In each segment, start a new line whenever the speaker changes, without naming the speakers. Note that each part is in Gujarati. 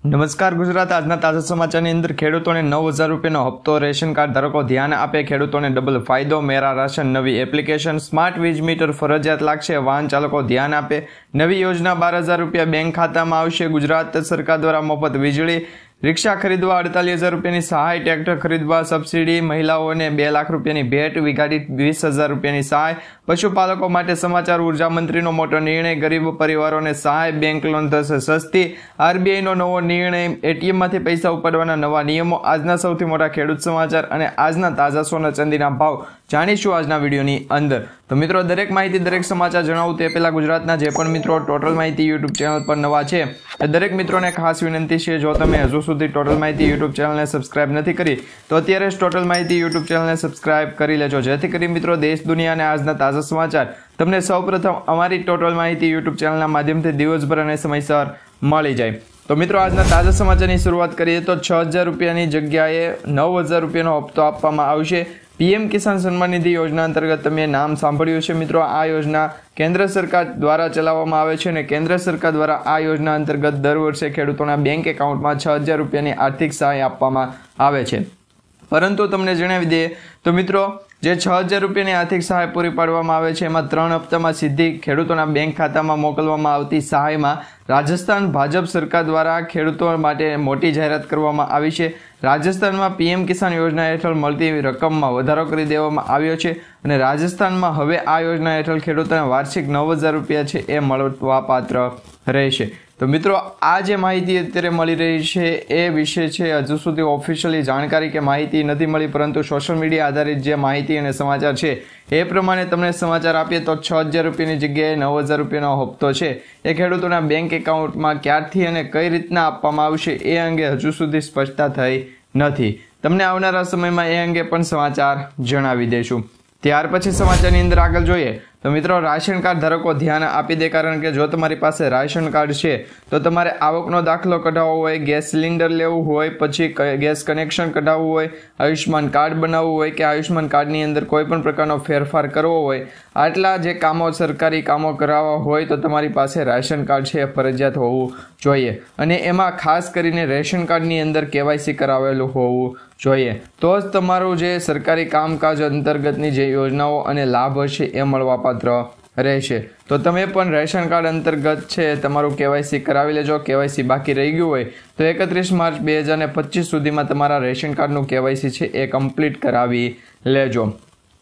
નમસ્કાર ગુજરાત આજના તાજા સમાચારની અંદર ખેડૂતોને 9,000 રૂપિયાનો હપ્તો રેશન કાર્ડ ધારકો ધ્યાન આપે ખેડૂતોને ડબલ ફાયદો મેરા રાશન નવી એપ્લિકેશન સ્માર્ટ વીજ મીટર ફરજિયાત લાગશે વાહન ચાલકો ધ્યાન આપે નવી યોજના 12,000 રૂપિયા બેંક ખાતામાં આવશે ગુજરાત સરકાર દ્વારા મફત વીજળી રિક્ષા ખરીદવા 48,000 રૂપિયાની સહાય ટ્રેક્ટર ખરીદવા સબસિડી મહિલાઓને 2 લાખ રૂપિયાની ભેટ વીઘાદી 20,000 રૂપિયાની સહાય પશુપાલકો માટે સમાચાર ઉર્જા મંત્રીનો મોટો નિર્ણય ગરીબ પરિવારોને સહાય બેંક લોન થશે સસ્તી આરબીઆઈનો નવો નિર્ણય એટીએમમાંથી પૈસા ઉપાડવાના નવા નિયમો આજના સૌથી મોટા ખેડૂત સમાચાર અને આજના તાજા સોના ચાંદીના ભાવ જાણીશું આજના વિડીયોની અંદર તો મિત્રો દરેક માહિતી દરેક સમાચાર જણાવું તે પહેલા ગુજરાતના જે પણ મિત્રો ટોટલ માહિતી યુટ્યુબ ચેનલ પર નવા છે એ દરેક મિત્રોને ખાસ વિનંતી છે જો તમે હજુ સુધી ટોટલ માહિતી યુટ્યુબ ચેનલને સબસ્ક્રાઇબ નથી કરી તો અત્યારે જ ટોટલ માહિતી યુટ્યુબ ચેનલને સબસ્ક્રાઇબ કરી લેજો જેથી કરી મિત્રો દેશ દુનિયા અને આજના તાજા સમાચાર તમને સૌપ્રથમ અમારી ટોટલ માહિતી યુટ્યુબ ચેનલના માધ્યમથી દિવસભર અને સમયસર મળી જાય તો મિત્રો આજના તાજા સમાચારની શરૂઆત કરીએ તો 6,000 રૂપિયાની જગ્યાએ 9,000 રૂપિયાનો હપ્તો આપવામાં આવશે પીએમ કિસાન સન્માન નિધિ યોજના અંતર્ગત તમે નામ સાંભળ્યું છે મિત્રો આ યોજના કેન્દ્ર સરકાર દ્વારા ચલાવવામાં આવે છે અને કેન્દ્ર સરકાર દ્વારા આ યોજના અંતર્ગત દર વર્ષે ખેડૂતોના બેંક એકાઉન્ટમાં 6,000 રૂપિયાની આર્થિક સહાય આપવામાં આવે છે પરંતુ તમને જણાવી દઈએ તો મિત્રો જે 6,000 રૂપિયાની આર્થિક સહાય પૂરી પાડવામાં આવે છે એમાં 3 હપ્તામાં સીધી ખેડૂતોના બેંક ખાતામાં મોકલવામાં આવતી સહાયમાં રાજસ્થાન ભાજપ સરકાર દ્વારા ખેડૂતો માટે મોટી જાહેરાત કરવામાં આવી છે રાજસ્થાનમાં પીએમ કિસાન યોજના હેઠળ મળતી રકમમાં વધારો કરી દેવામાં આવ્યો છે અને રાજસ્થાનમાં હવે આ યોજના હેઠળ ખેડૂતોને વાર્ષિક 9,000 રૂપિયા છે એ મળવાપાત્ર રહેશે તો મિત્રો આ જે માહિતી અત્યારે મળી રહી છે એ વિશે છે હજુ સુધી ઓફિશિયલી જાણકારી કે માહિતી નથી મળી પરંતુ સોશિયલ મીડિયા આધારિત જે માહિતી અને સમાચાર છે એ પ્રમાણે તમને સમાચાર આપીએ તો 6,000 રૂપિયાની જગ્યાએ 9,000 રૂપિયાનો હપ્તો છે એ ખેડૂતોના બેંક એકાઉન્ટમાં ક્યારથી અને કઈ રીતના આપવામાં આવશે એ અંગે હજુ સુધી સ્પષ્ટતા થઈ નથી તમને આવનારા સમયમાં એ અંગે પણ સમાચાર જણાવી દઈશું ત્યાર પછી સમાચારની અંદર આગળ જોઈએ તો મિત્રો રાશન કાર્ડ ધારકો ધ્યાન આપી દે કારણ કે જો તમારી પાસે રાશન કાર્ડ છે તો તમારે આવકનો દાખલો કઢાવવો હોય ગેસ સિલિન્ડર લેવું હોય પછી ગેસ કનેક્શન કઢાવવું હોય આયુષ્યમાન કાર્ડ બનાવવું હોય કે આયુષ્યમાન કાર્ડની અંદર કોઈ પણ પ્રકારનો ફેરફાર કરવો હોય આટલા જે કામો સરકારી કામો કરાવવા હોય તો તમારી પાસે રાશન કાર્ડ છે એ ફરજિયાત હોવું જોઈએ અને એમાં ખાસ કરીને રેશન કાર્ડની અંદર કેવાયસી કરાવેલું હોવું જોઈએ તો જ તમારું જે સરકારી કામકાજ અંતર્ગતની જે યોજનાઓ અને લાભ હશે એ મળવાપાત્ર રહેશે તો તમે પણ રેશન કાર્ડ અંતર્ગત છે તમારું કેવાયસી કરાવી લેજો કેવાયસી બાકી રહી ગયું હોય તો 31 માર્ચ 2025 સુધીમાં તમારા રેશન કાર્ડનું કેવાયસી છે એ કમ્પ્લીટ કરાવી લેજો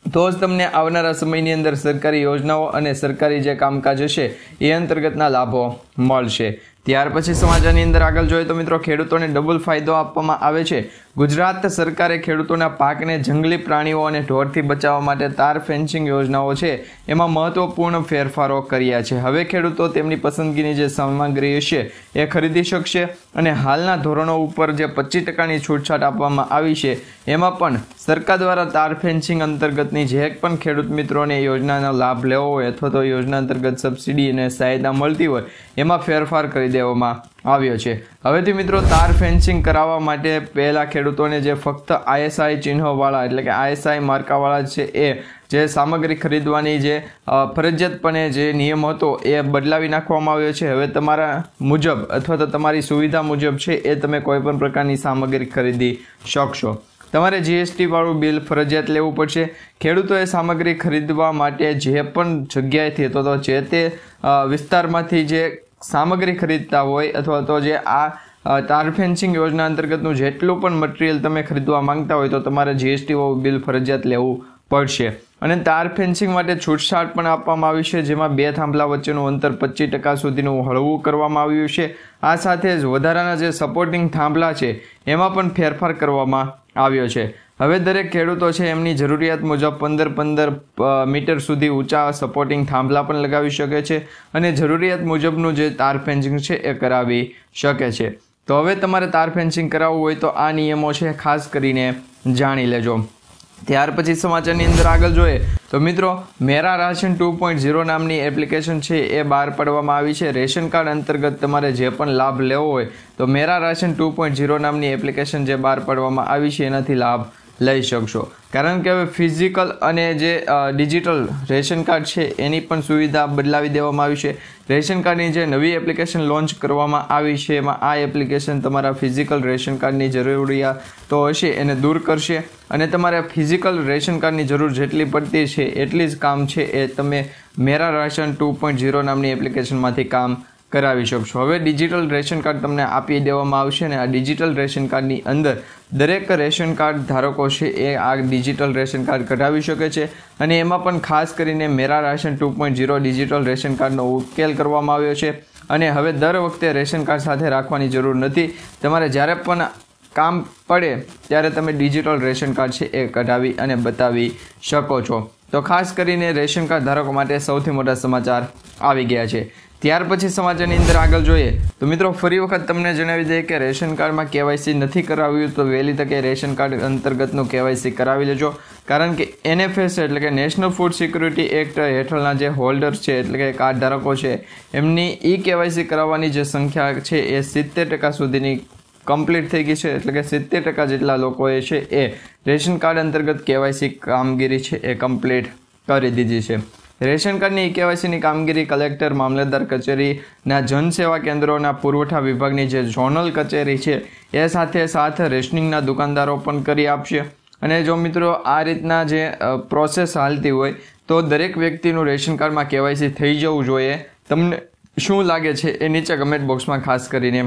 તો જ તમને આવનારા સમયની અંદર સરકારી યોજનાઓ અને સરકારી જે કામકાજ હશે એ અંતર્ગતના લાભો મળશે ત્યાર પછી સમાચારની અંદર આગળ જોઈએ તો મિત્રો ખેડૂતોને ડબલ ફાયદો આપવામાં આવે છે ગુજરાત સરકારે ખેડૂતોના પાકને જંગલી પ્રાણીઓ અને ઢોરથી બચાવવા માટે તાર ફેન્સિંગ યોજનાઓ છે એમાં મહત્વપૂર્ણ ફેરફારો કર્યા છે હવે ખેડૂતો તેમની પસંદગીની જે સામગ્રી હશે એ ખરીદી શકશે અને હાલના ધોરણો ઉપર જે 25% છૂટછાટ આપવામાં આવી છે એમાં પણ સરકાર દ્વારા તાર ફેન્સિંગ અંતર્ગતની જે પણ ખેડૂત મિત્રોને યોજનાનો લાભ લેવો હોય અથવા તો યોજના અંતર્ગત સબસિડી અને સહાયતા મળતી હોય એમાં ફેરફાર કરી દેવામાં આવ્યો છે હવેથી મિત્રો તાર ફેન્સિંગ કરાવવા માટે પહેલા ખેડૂતોને જે ફક્ત આઈએસઆઈ ચિહ્નવાળા એટલે કે આઈએસઆઈ માર્કાવાળા છે એ જે સામગ્રી ખરીદવાની જે ફરજિયાતપણે જે નિયમ હતો એ બદલાવી નાખવામાં આવ્યો છે હવે તમારા મુજબ અથવા તો તમારી સુવિધા મુજબ છે એ તમે કોઈ પણ પ્રકારની સામગ્રી ખરીદી શકશો તમારે જીએસટી વાળું બિલ ફરજિયાત લેવું પડશે ખેડૂતોએ સામગ્રી ખરીદવા માટે જે પણ જગ્યાએથી અથવા તો જે તે વિસ્તારમાંથી જે સામગ્રી ખરીદતા હોય અથવા તો જે આ તાર ફેન્સિંગ યોજના અંતર્ગતનું જેટલું પણ મટીરિયલ તમે ખરીદવા માંગતા હોય તો તમારે જીએસટી બિલ ફરજિયાત લેવું પડશે અને તાર ફેન્સિંગ માટે છૂટછાટ પણ આપવામાં આવી છે જેમાં 2 થાંભલા વચ્ચેનું અંતર 25% સુધીનું હળવું કરવામાં આવ્યું છે આ સાથે જ વધારાના જે સપોર્ટિંગ થાંભલા છે એમાં પણ ફેરફાર કરવામાં આવ્યો છે હવે દરેક ખેડૂતો છે એમની જરૂરિયાત મુજબ 15 મીટર સુધી ઊંચા સપોર્ટિંગ થાંભલા પણ લગાવી શકે છે અને જરૂરિયાત મુજબનું જે તાર ફેન્સિંગ છે એ કરાવી શકે છે તો હવે તમારે તાર ફેન્સિંગ કરાવવું હોય તો આ નિયમો છે ખાસ કરીને જાણી લેજો ત્યાર પછી સમાચારની અંદર આગળ જોઈએ તો મિત્રો મેરા રાશન 2.0 નામની એપ્લિકેશન છે એ બહાર પાડવામાં આવી છે રેશન કાર્ડ અંતર્ગત તમારે જે પણ લાભ લેવો હોય તો મેરા રાશન 2.0 નામની એપ્લિકેશન જે બહાર પાડવામાં આવી છે એનાથી લાભ લઈ શકશો। કારણ કે હવે ફિઝિકલ અને જે ડિજિટલ રેશન કાર્ડ છે એની પણ સુવિધા બદલાવી દેવામાં આવી છે। રેશન કાર્ડની જે નવી એપ્લિકેશન લોન્ચ કરવામાં આવી છે એમાં આ એપ્લિકેશન તમારા ફિઝિકલ રેશન કાર્ડની જરૂરિયાતો હશે એને દૂર કરશે અને તમારે ફિઝિકલ રેશન કાર્ડની જરૂર જેટલી પડતી છે એટલી જ કામ છે એ તમે મેરા રાશન 2.0 નામની એપ્લિકેશનમાંથી કામ કરાવી શકશો। હવે ડિજિટલ રેશન કાર્ડ તમને આપી દેવામાં આવશે અને આ ડિજિટલ રેશન કાર્ડની અંદર દરેક રેશન કાર્ડ ધારકો છે એ આ ડિજિટલ રેશન કાર્ડ કઢાવી શકે છે અને એમાં પણ ખાસ કરીને મેરા રાશન 2.0 ડિજિટલ રેશન કાર્ડનો ઉકેલ કરવામાં આવ્યો છે અને હવે દર વખતે રેશન કાર્ડ સાથે રાખવાની જરૂર નથી। તમારે જ્યારે પણ કામ પડે ત્યારે તમે ડિજિટલ રેશન કાર્ડ છે એ કઢાવી અને બતાવી શકો છો। તો ખાસ કરીને રેશન કાર્ડ ધારકો માટે સૌથી મોટા સમાચાર આવી ગયા છે। ત્યાર પછી સમાચારની અંદર આગળ જોઈએ તો મિત્રો ફરી વખત તમને જણાવી દઈએ કે રેશન કાર્ડમાં કેવાયસી નથી કરાવ્યું તો વહેલી તકે રેશન કાર્ડ અંતર્ગતનું કેવાયસી કરાવી લેજો। કારણ કે NFS એટલે કે નેશનલ ફૂડ સિક્યુરિટી એક્ટ હેઠળના જે હોલ્ડર્સ છે એટલે કે કાર્ડ ધારકો છે એમની કેવાયસી કરાવવાની જે સંખ્યા છે એ 70% સુધીની કમ્પ્લીટ થઈ ગઈ છે। એટલે કે 70% જેટલા લોકોએ છે એ રેશન કાર્ડ અંતર્ગત કેવાયસી કામગીરી છે એ કમ્પ્લીટ કરી દીધી છે। રેશન કાર્ડની કેવાયસીની કામગીરી કલેક્ટર મામલતદાર કચેરીના જનસેવા કેન્દ્રોના પુરવઠા વિભાગની જે ઝોનલ કચેરી છે એ સાથે રેશનિંગના દુકાનદારો પણ કરી આપશે। અને જો મિત્રો આ રીતના જે પ્રોસેસ હાલતી હોય તો દરેક વ્યક્તિનું રેશન કાર્ડમાં કેવાયસી થઈ જવું જોઈએ। તમને શું લાગે છે એ નીચે કમેન્ટ બોક્સમાં ખાસ કરીને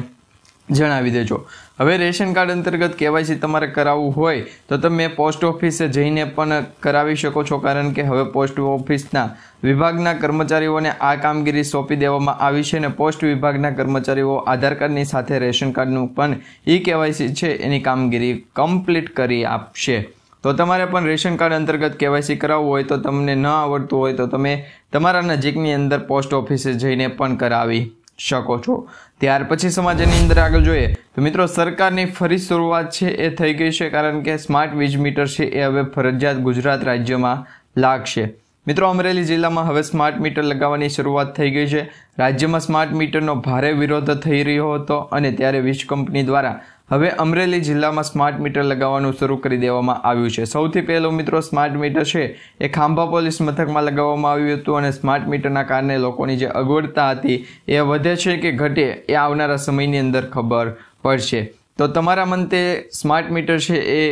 જણાવી દેજો। હવે રેશન કાર્ડ અંતર્ગત કેવાયસી તમારે કરાવવું હોય તો તમે પોસ્ટ ઓફિસે જઈને પણ કરાવી શકો છો। કારણ કે હવે પોસ્ટ ઓફિસના વિભાગના કર્મચારીઓને આ કામગીરી સોંપી દેવામાં આવી છે અને પોસ્ટ વિભાગના કર્મચારીઓ આધાર કાર્ડની સાથે રેશન કાર્ડનું પણ કેવાયસી છે એની કામગીરી કમ્પ્લીટ કરી આપશે। તો તમારે પણ રેશન કાર્ડ અંતર્ગત કેવાયસી કરાવવું હોય તો તમને ન આવડતું હોય તો તમે તમારા નજીકની અંદર પોસ્ટ ઓફિસે જઈને પણ કરાવી શકો છો। ત્યાર પછી સમાચારની અંદર આગળ જોઈએ તો મિત્રો સરકારની ફરી શરૂઆત છે એ થઈ ગઈ છે। કારણ કે સ્માર્ટ વીજ મીટર છે એ હવે ફરજિયાત ગુજરાત રાજ્યમાં લાગશે। મિત્રો અમરેલી જિલ્લામાં હવે સ્માર્ટ મીટર લગાવવાની શરૂઆત થઈ ગઈ છે। રાજ્યમાં સ્માર્ટ મીટરનો ભારે વિરોધ થઈ રહ્યો હતો અને ત્યારે વીજ કંપની દ્વારા હવે અમરેલી જિલ્લામાં સ્માર્ટ મીટર લગાવવાનું શરૂ કરી દેવામાં આવ્યું છે। સૌથી પહેલું મિત્રો સ્માર્ટ મીટર છે એ ખાંભા પોલીસ મથકમાં લગાવવામાં આવ્યું હતું અને સ્માર્ટ મીટરના કારણે લોકોની જે અગવડતા હતી એ વધે છે કે ઘટે એ આવનારા સમયની અંદર ખબર પડશે। તો તમારા મતે સ્માર્ટ મીટર છે એ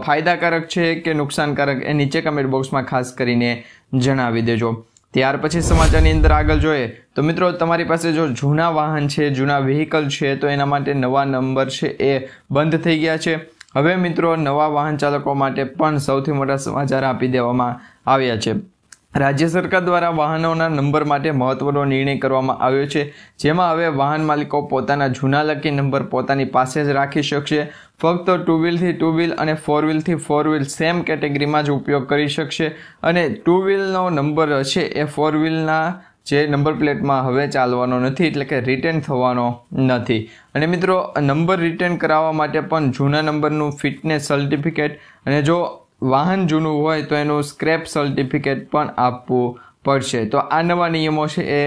ફાયદાકારક છે કે નુકસાનકારક એ નીચે કમેન્ટ બોક્સમાં ખાસ કરીને જણાવી દેજો। ત્યાર પછી સમાચારની અંદર આગળ જોઈએ તો મિત્રો તમારી પાસે જો જૂના વાહન છે જૂના વ્હીકલ છે તો એના માટે નવા નંબર છે એ બંધ થઈ ગયા છે। હવે મિત્રો નવા વાહન ચાલકો માટે પણ સૌથી મોટા સમાચાર આપી દેવામાં આવ્યા છે। રાજ્ય સરકાર દ્વારા વાહનોના નંબર માટે મહત્વનો નિર્ણય કરવામાં આવ્યો છે જેમાં હવે વાહન માલિકો પોતાના જૂના લકી નંબર પોતાની પાસે જ રાખી શકશે। ફક્ત 2 વ્હીલથી 2 વ્હીલ અને 4 વ્હીલથી 4 વ્હીલ સેમ કેટેગરીમાં જ ઉપયોગ કરી શકશે અને 2 વ્હીલનો નંબર હશે એ 4 વ્હીલના જે નંબર પ્લેટમાં હવે ચાલવાનો નથી એટલે કે રિટર્ન થવાનો નથી। અને મિત્રો નંબર રિટર્ન કરાવવા માટે પણ જૂના નંબરનું ફિટનેસ સર્ટિફિકેટ અને જો વાહન જૂનું હોય તો એનું સ્ક્રેપ સર્ટિફિકેટ પણ આપવું પડશે। તો આ નવા નિયમો છે એ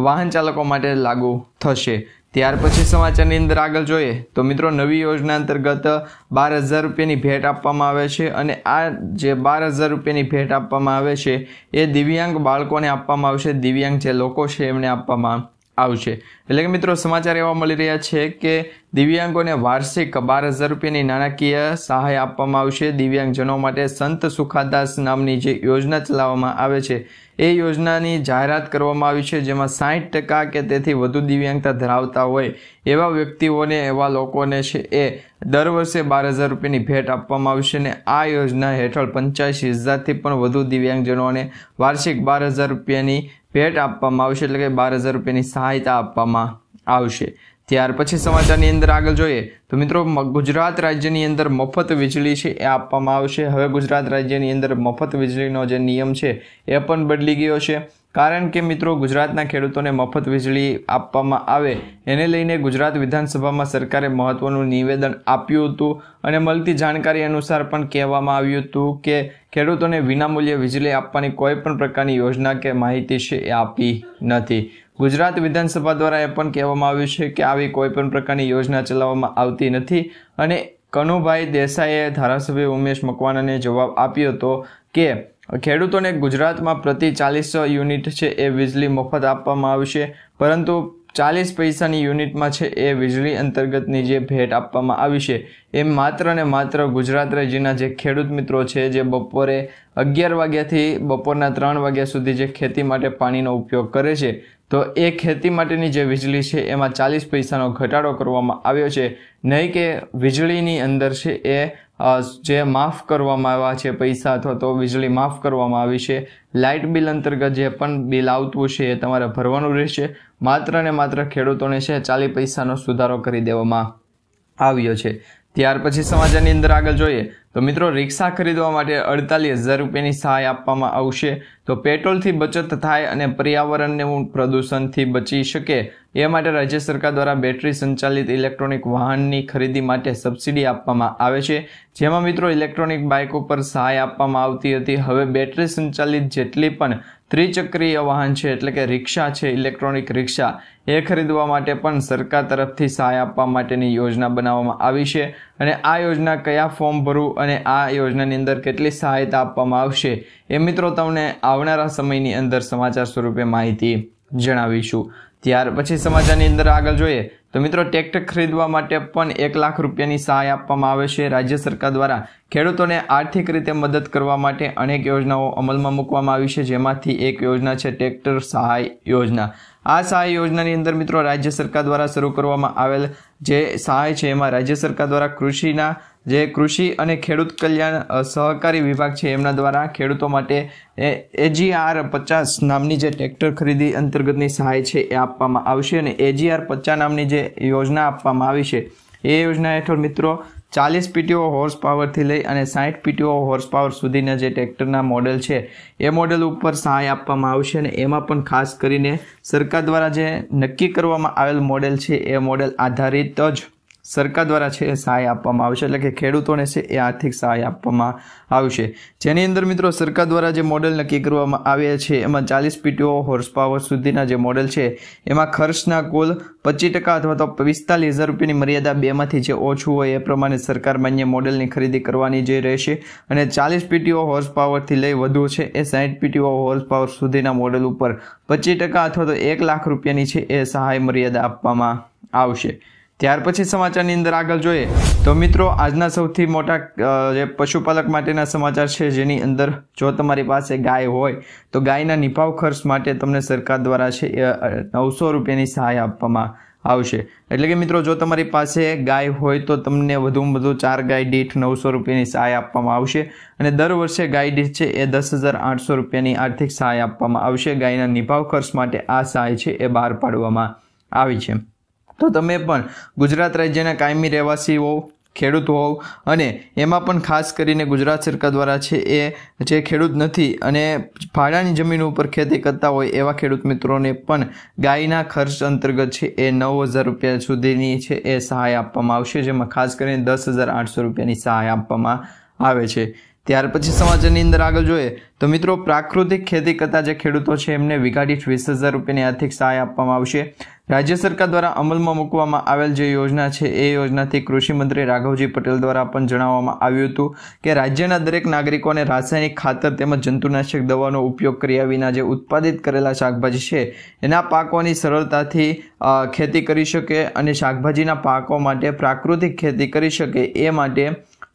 વાહન ચાલકો માટે લાગુ થશે। ત્યાર પછી સમાચારની અંદર આગળ જોઈએ તો મિત્રો નવી યોજના અંતર્ગત 12,000 રૂપિયાની ભેટ આપવામાં આવે છે અને આ જે 12,000 રૂપિયાની ભેટ આપવામાં આવે છે એ દિવ્યાંગ બાળકોને આપવામાં આવશે। દિવ્યાંગ જે લોકો છે એમને આપવામાં આવશે। એટલે કે મિત્રો સમાચાર એવા મળી રહ્યા છે કે દિવ્યાંગોને વાર્ષિક 12,000 રૂપિયાની નાણાકીય સહાય આપવામાં આવશે। દિવ્યાંગજનો માટે સંત સુખાદાસ નામની જે યોજના ચલાવવામાં આવે છે એ યોજનાની જાહેરાત કરવામાં આવી છે જેમાં 60% કે તેથી વધુ દિવ્યાંગતા ધરાવતા હોય એવા વ્યક્તિઓને એવા લોકોને છે એ દર વર્ષે 12,000 રૂપિયાની ભેટ આપવામાં આવશે અને આ યોજના હેઠળ 85,000થી પણ વધુ દિવ્યાંગજનોને વાર્ષિક 12,000 રૂપિયાની ભેટ આપવામાં આવશે એટલે કે 12,000 રૂપિયાની સહાયતા આપવામાં આવશે। ત્યાર પછી સમાચારની અંદર આગળ જોઈએ તો મિત્રો ગુજરાત રાજ્યની અંદર મફત વીજળી છે એ આપવામાં આવશે। હવે ગુજરાત રાજ્યની અંદર મફત વીજળીનો જે નિયમ છે એ પણ બદલી ગયો છે। કારણ કે મિત્રો ગુજરાતના ખેડૂતોને મફત વીજળી આપવામાં આવે એને લઈને ગુજરાત વિધાનસભામાં સરકારે મહત્વનું નિવેદન આપ્યું હતું અને મળતી જાણકારી અનુસાર પણ કહેવામાં આવ્યું હતું કે ખેડૂતોને વિનામૂલ્યે વીજળી આપવાની કોઈ પણ પ્રકારની યોજના કે માહિતી છે એ આપી નથી। ગુજરાત વિધાનસભા દ્વારા એ પણ કહેવામાં આવ્યું છે કે આવી કોઈ પણ પ્રકારની યોજના ચલાવવામાં આવતી નથી અને કનુભાઈ દેસાઈએ ધારાસભ્ય ઉમેશ મકવાણાને જવાબ આપ્યો હતો કે ખેડૂતોને ગુજરાતમાં પ્રતિ 40 યુનિટ છે એ વીજળી મફત આપવામાં આવશે, પરંતુ 40 પૈસાની યુનિટમાં છે એ વીજળી અંતર્ગતની જે ભેટ આપવામાં આવી છે એ માત્ર ને માત્ર ગુજરાત રાજ્યના જે ખેડૂત મિત્રો છે જે બપોરે 11 વાગ્યાથી બપોરના 3 વાગ્યા સુધી જે ખેતી માટે પાણીનો ઉપયોગ કરે છે, તો એ ખેતી માટેની જે વીજળી છે એમાં 40 પૈસાનો ઘટાડો કરવામાં આવ્યો છે, નહીં કે વીજળીની અંદર છે એ જે માફ કરવામાં આવ્યા છે પૈસા અથવા તો વીજળી માફ કરવામાં આવી છે, લાઇટ બિલ અંતર્ગત જે પણ બિલ આવતું છે એ તમારે ભરવાનું રહેશે, માત્ર ને માત્ર ખેડૂતોને છે 40 પૈસાનો સુધારો કરી દેવામાં આવ્યો છે। ત્યાર પછી સમાચારની અંદર આગળ જોઈએ તો મિત્રો રિક્ષા ખરીદવા માટે 48,000 રૂપિયાની સહાય આપવામાં આવશે। તો પેટ્રોલથી બચત થાય અને પર્યાવરણને પ્રદૂષણથી બચી શકે એ માટે રાજ્ય સરકાર દ્વારા બેટરી સંચાલિત ઇલેક્ટ્રોનિક વાહનની ખરીદી માટે સબસિડી આપવામાં આવે છે, જેમાં મિત્રો ઇલેક્ટ્રોનિક બાઇક ઉપર સહાય આપવામાં આવતી હતી। હવે બેટરી સંચાલિત જેટલી પણ ત્રિચક્રીય વાહન છે એટલે કે રિક્ષા છે, ઇલેક્ટ્રોનિક રિક્ષા એ ખરીદવા માટે પણ સરકાર તરફથી સહાય આપવા માટેની યોજના બનાવવામાં આવી છે। અને આ યોજના કયા ફોર્મ ભરવું અને આ યોજનાની અંદર કેટલી સહાયતા આપવામાં આવશે એ મિત્રો તમને આવનારા સમયની અંદર સમાચાર સ્વરૂપે માહિતી જણાવીશું। ત્યાર પછી સમાચારની અંદર આગળ જોઈએ તો મિત્રો ટ્રેક્ટર ખરીદવા માટે પણ 1 લાખ રૂપિયાની સહાય આપવામાં આવે છે। રાજ્ય સરકાર દ્વારા ખેડૂતોને આર્થિક રીતે મદદ કરવા માટે અનેક યોજનાઓ અમલમાં મૂકવામાં આવી છે, જેમાંથી એક યોજના છે ટ્રેક્ટર સહાય યોજના। આ સહાય યોજનાની અંદર મિત્રો રાજ્ય સરકાર દ્વારા શરૂ કરવામાં આવેલ જે સહાય છે એમાં રાજ્ય સરકાર દ્વારા કૃષિ અને ખેડૂત કલ્યાણ સહકારી વિભાગ છે એમના દ્વારા ખેડૂતો માટે AGR 50 નામની જે ટ્રેક્ટર ખરીદી અંતર્ગતની સહાય છે એ આપવામાં આવશે। અને AGR 50 નામની જે યોજના આપવામાં આવી છે એ યોજના હેઠળ મિત્રો 40 PTO હોર્સ પાવરથી લઈ અને 60 PTO હોર્સ પાવર સુધીના જે ટ્રેક્ટરના મોડેલ છે એ મોડેલ ઉપર સહાય આપવામાં આવશે। અને એમાં પણ ખાસ કરીને સરકાર દ્વારા જે નક્કી કરવામાં આવેલ મોડેલ છે એ મોડેલ આધારિત જ સરકાર દ્વારા છે એ સહાય આપવામાં આવશે, એટલે કે ખેડૂતોને છે એ આર્થિક સહાય આપવામાં આવશે, જેની અંદર મિત્રો સરકાર દ્વારા જે મોડેલ નક્કી કરવામાં આવ્યા છે એમાં 40 PTO હોર્સ પાવર સુધીના જે મોડેલ છે એમાં ખર્ચના કુલ 25% અથવા તો 45,000 રૂપિયાની મર્યાદા બેમાંથી જે ઓછું હોય એ પ્રમાણે સરકાર માન્ય મોડેલની ખરીદી કરવાની જે રહેશે। અને 40 PTO હોર્સ પાવરથી લઈ વધુ છે એ 60 PTO હોર્સ પાવર સુધીના મોડેલ ઉપર 25% અથવા તો 1 લાખ રૂપિયાની છે એ સહાય મર્યાદા આપવામાં આવશે। ત્યાર પછી સમાચારની અંદર આગળ જોઈએ તો મિત્રો આજના સૌથી મોટા જે પશુપાલક માટેના સમાચાર છે, જેની અંદર જો તમારી પાસે ગાય હોય તો ગાયના નિભાવ ખર્ચ માટે તમને સરકાર દ્વારા છે 900 રૂપિયાની સહાય આપવામાં આવશે। એટલે કે મિત્રો જો તમારી પાસે ગાય હોય તો તમને વધુમાં વધુ 4 ગાય દીઠ 900 રૂપિયાની સહાય આપવામાં આવશે। અને દર વર્ષે ગાય દીઠ છે એ 10,800 રૂપિયાની આર્થિક સહાય આપવામાં આવશે। ગાયના નિભાવ ખર્ચ માટે આ સહાય છે એ બહાર પાડવામાં આવી છે। તો તમે પણ ગુજરાત રાજ્યના કાયમી રહેવાસી હોવ, ખેડૂત હોવ અને એમાં પણ ખાસ કરીને ગુજરાત સરકાર દ્વારા છે એ જે ખેડૂત નથી અને ભાડાની જમીન ઉપર ખેતી કરતા હોય એવા ખેડૂત મિત્રોને પણ ગાયના ખર્ચ અંતર્ગત છે એ 9,000 રૂપિયા સુધીની છે એ સહાય આપવામાં આવશે, જેમાં ખાસ કરીને 10,800 રૂપિયાની સહાય આપવામાં આવે છે। ત્યાર પછી સમાચારની અંદર આગળ જોઈએ તો મિત્રો પ્રાકૃતિક ખેતી કરતા જે ખેડૂતો છે એમને વીઘા દીઠ 20,000 રૂપિયાની આર્થિક સહાય આપવામાં આવશે। રાજ્ય સરકાર દ્વારા અમલમાં મૂકવામાં આવેલ જે યોજના છે એ યોજનાથી કૃષિ મંત્રી રાઘવજી પટેલ દ્વારા પણ જણાવવામાં આવ્યું હતું કે રાજ્યના દરેક નાગરિકોને રાસાયણિક ખાતર તેમજ જંતુનાશક દવાનો ઉપયોગ કર્યા વિના જે ઉત્પાદિત કરેલા શાકભાજી છે એના પાકોની સરળતાથી ખેતી કરી શકે અને શાકભાજીના પાકો માટે પ્રાકૃતિક ખેતી કરી શકે એ માટે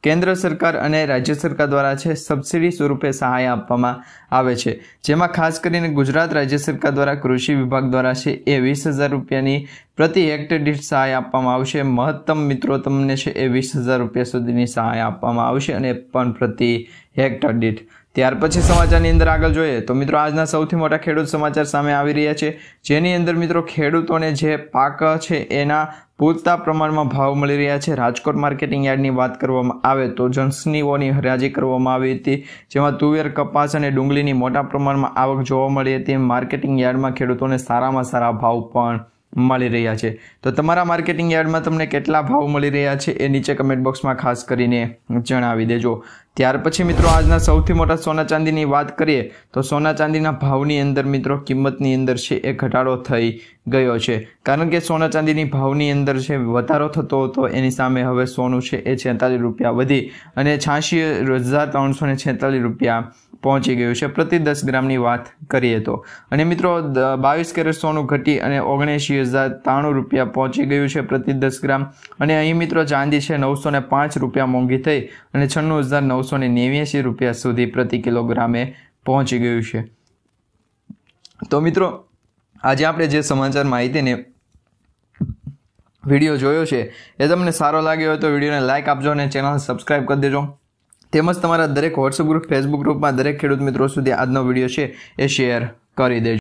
કેન્દ્ર સરકાર અને રાજ્ય સરકાર દ્વારા છે સબસિડી સ્વરૂપે સહાય આપવામાં આવે છે, જેમાં ખાસ કરીને ગુજરાત રાજ્ય સરકાર દ્વારા કૃષિ વિભાગ દ્વારા છે એ 20,000 રૂપિયાની પ્રતિ હેક્ટર દીઠ સહાય આપવામાં આવશે। મહત્તમ મિત્રો તમને છે એ 20,000 રૂપિયા સુધીની સહાય આપવામાં આવશે અને પણ પ્રતિ હેક્ટર દીઠ। ત્યાર પછી સમાચારની અંદર આગળ જોઈએ તો મિત્રો આજના સૌથી મોટા ખેડૂત સમાચાર સામે આવી રહ્યા છે, જેની અંદર મિત્રો ખેડૂતોને જે પાક છે એના પૂરતા પ્રમાણમાં ભાવ મળી રહ્યા છે। રાજકોટ માર્કેટિંગ યાર્ડની વાત કરવામાં આવે તો જણસીઓની હરાજી કરવામાં આવી હતી, જેમાં તુવેર, કપાસ અને ડુંગળીની મોટા પ્રમાણમાં આવક જોવા મળી હતી। માર્કેટિંગ યાર્ડમાં ખેડૂતોને સારામાં સારા ભાવ પણ મળી રહ્યા છે. તો તમારા માર્કેટિંગ યાર્ડમાં તમને કેટલા ભાવ મળી રહ્યા છે એ નીચે કમેન્ટ બોક્સમાં ખાસ કરીને જણાવી દેજો. ત્યાર પછી મિત્રો આજના સૌથી મોટા સોના ચાંદીની વાત કરીએ તો સોના ચાંદીના ભાવની અંદર મિત્રો કિંમતની અંદર છે એ ઘટાડો થઈ ગયો છે. કારણ કે સોના ચાંદીની ભાવની અંદર છે વધારો થતો હતો, એની સામે હવે સોનું છે એ 46 રૂપિયા વધી અને 86,346 રૂપિયા પહોંચી ગયું છે પ્રતિ 10 ગ્રામની વાત કરીએ તો. અને મિત્રો 22 કેરેટ સોનું ઘટી અને 79,093 રૂપિયા પહોંચી ગયું છે પ્રતિ 10 ગ્રામ. અને અહીં મિત્રો ચાંદી છે 905 રૂપિયા મોંઘી થઈ અને 96,989 રૂપિયા સુધી પ્રતિ કિલોગ્રામે પહોંચી ગયું છે. તો મિત્રો આજે આપણે જે સમાચાર માહિતીને વિડીયો જોયો છે એ તમને સારો લાગ્યો હોય તો વિડીયોને લાઇક આપજો અને ચેનલ સબસ્ક્રાઈબ કરી દેજો. તેમજ તમારા દરેક વોટ્સઅપ ગ્રુપ, ફેસબુક ગ્રુપમાં દરેક ખેડૂત મિત્રો સુધી આજનો વિડીયો છે એ શેર કરી દેજો.